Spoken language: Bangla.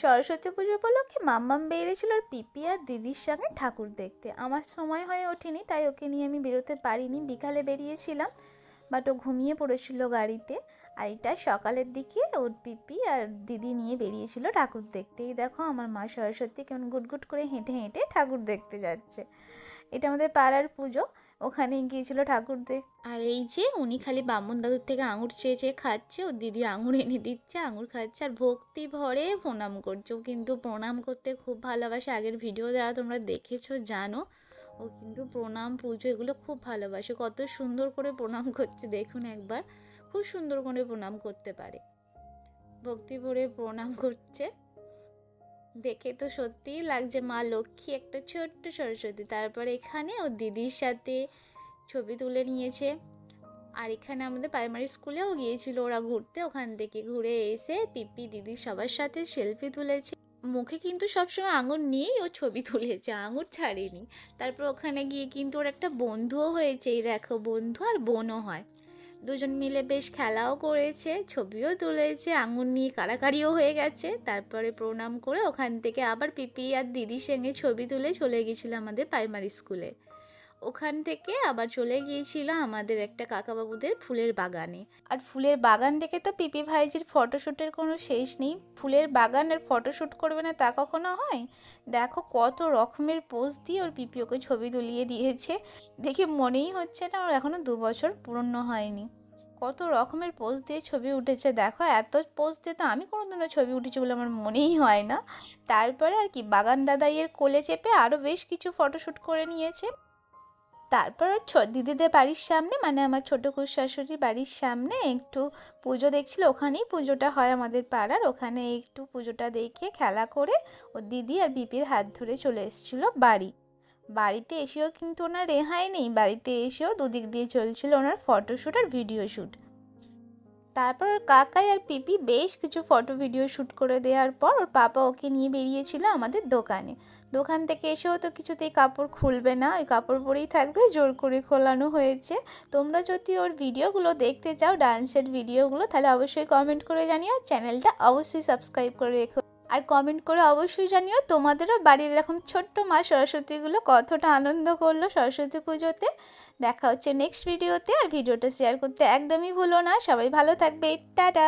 সরস্বতী পুজো উপলক্ষে মাম্মাম বেরিয়েছিল ওর পিপি আর দিদির সঙ্গে ঠাকুর দেখতে। আমার সময় হয়ে ওঠেনি, তাই ওকে নিয়ে আমি বেরোতে পারিনি। বিকালে বেরিয়েছিলাম, বাট ও ঘুমিয়ে পড়েছিল গাড়িতে। আর এটা সকালের দিকে ওর পিপি আর দিদি নিয়ে বেরিয়েছিল ঠাকুর দেখতে। এই দেখো আমার মা সরস্বতী কেমন গুটগুট করে হেঁটে হেঁটে ঠাকুর দেখতে যাচ্ছে। এটা আমাদের পাড়ার পুজো, ওখানে গিয়েছিল ঠাকুর দেখ। আর এই যে উনি খালি বামুন দাদুর থেকে আঙুর চেয়ে চেয়ে খাচ্ছে, ওর দিদি আঙুর এনে দিচ্ছে, আঙুর খাচ্ছে আর ভক্তি ভরে প্রণাম করছে। ও কিন্তু প্রণাম করতে খুব ভালোবাসে, আগের ভিডিও দ্বারা তোমরা দেখেছো জানো। ও কিন্তু প্রণাম পুজো এগুলো খুব ভালোবাসে। কত সুন্দর করে প্রণাম করছে দেখুন একবার, খুব সুন্দর করে প্রণাম করতে পারে, ভক্তি ভরে প্রণাম করছে। দেখে তো সত্যিই লাগছে মা লক্ষ্মী একটা ছোট্ট সরস্বতী। তারপরে এখানে ওর দিদির সাথে ছবি তুলে নিয়েছে। আর এখানে আমাদের প্রাইমারি স্কুলেও গিয়েছিল ওরা ঘুরতে, ওখান থেকে ঘুরে এসে পিপি দিদি সবার সাথে সেলফি তুলেছে। মুখে কিন্তু সবসময় আঙুর নিয়েই ও ছবি তুলেছে, আঙুর ছাড়েনি। তারপর ওখানে গিয়ে কিন্তু ওর একটা বন্ধুও হয়েছে, এই দেখো বন্ধু আর বোনও হয়। দুজন মিলে বেশ খেলাও করেছে, ছবিও তুলেছে, আঙুর নিয়ে কাড়াকাড়িও হয়ে গেছে। তারপরে প্রণাম করে ওখান থেকে আবার পিপি আর দিদির সঙ্গে ছবি তুলে চলে গিয়েছিল আমাদের প্রাইমারি স্কুলে। ওখান থেকে আবার চলে গিয়েছিল আমাদের একটা কাকাবাবুদের ফুলের বাগানে। আর ফুলের বাগান দেখে তো পিপি ভাইজির ফটোশ্যুটের কোনো শেষ নেই। ফুলের বাগান আর ফটোশ্যুট করবে না তা কখনো হয়? দেখো কত রকমের পোজ দিয়ে ওর পিপি ওকে ছবি তুলিয়ে দিয়েছে। দেখে মনেই হচ্ছে না ওর এখনও 2 বছর পূর্ণ হয়নি। কত রকমের পোজ দিয়ে ছবি উঠেছে দেখো, এত পোজ দিয়ে তো আমি কোনোদিনও ছবি উঠেছি বলে আমার মনেই হয় না। তারপরে আর কি বাগান দাদাইয়ের কোলে চেপে আরও বেশ কিছু ফটোশ্যুট করে নিয়েছে। তারপর দিদিদের বাড়ির সামনে, মানে আমার ছোটো শাশুড়ির বাড়ির সামনে একটু পুজো দেখছিল, ওখানেই পুজোটা হয় আমাদের পাড়ার। ওখানে একটু পুজোটা দেখে খেলা করে ও দিদি আর বিপির হাত ধরে চলে এসেছিলো বাড়ি। বাড়িতে এসেও কিন্তু ওনার রেহাই নেই, বাড়িতে এসেও দুদিক দিয়ে চলছিল ওনার ফটোশ্যুট আর ভিডিও শ্যুট। তারপর ওর কাকাই আর পিপি বেশ কিছু ফটো ভিডিও শ্যুট করে দেওয়ার পর ওর পাপা ওকে নিয়ে বেরিয়েছিল আমাদের দোকানে। দোকান থেকে এসেও তো কিছুতেই কাপড় খুলবে না, ওই কাপড় পরেই থাকবে, জোর করে খোলানো হয়েছে। তোমরা যদি ওর ভিডিওগুলো দেখতে চাও, ডান্সের ভিডিওগুলো, তাহলে অবশ্যই কমেন্ট করে জানিও, চ্যানেলটা অবশ্যই সাবস্ক্রাইব করে রেখো। আর কমেন্ট করে অবশ্যই জানিও তোমাদেরও বাড়ির এরকম ছোট্ট মা সরস্বতীগুলো কতটা আনন্দ করলো সরস্বতী পুজোতে। দেখা হচ্ছে নেক্সট ভিডিওতে, আর ভিডিওটা শেয়ার করতে একদমই ভুলো না। সবাই ভালো থাকবে, টাটা।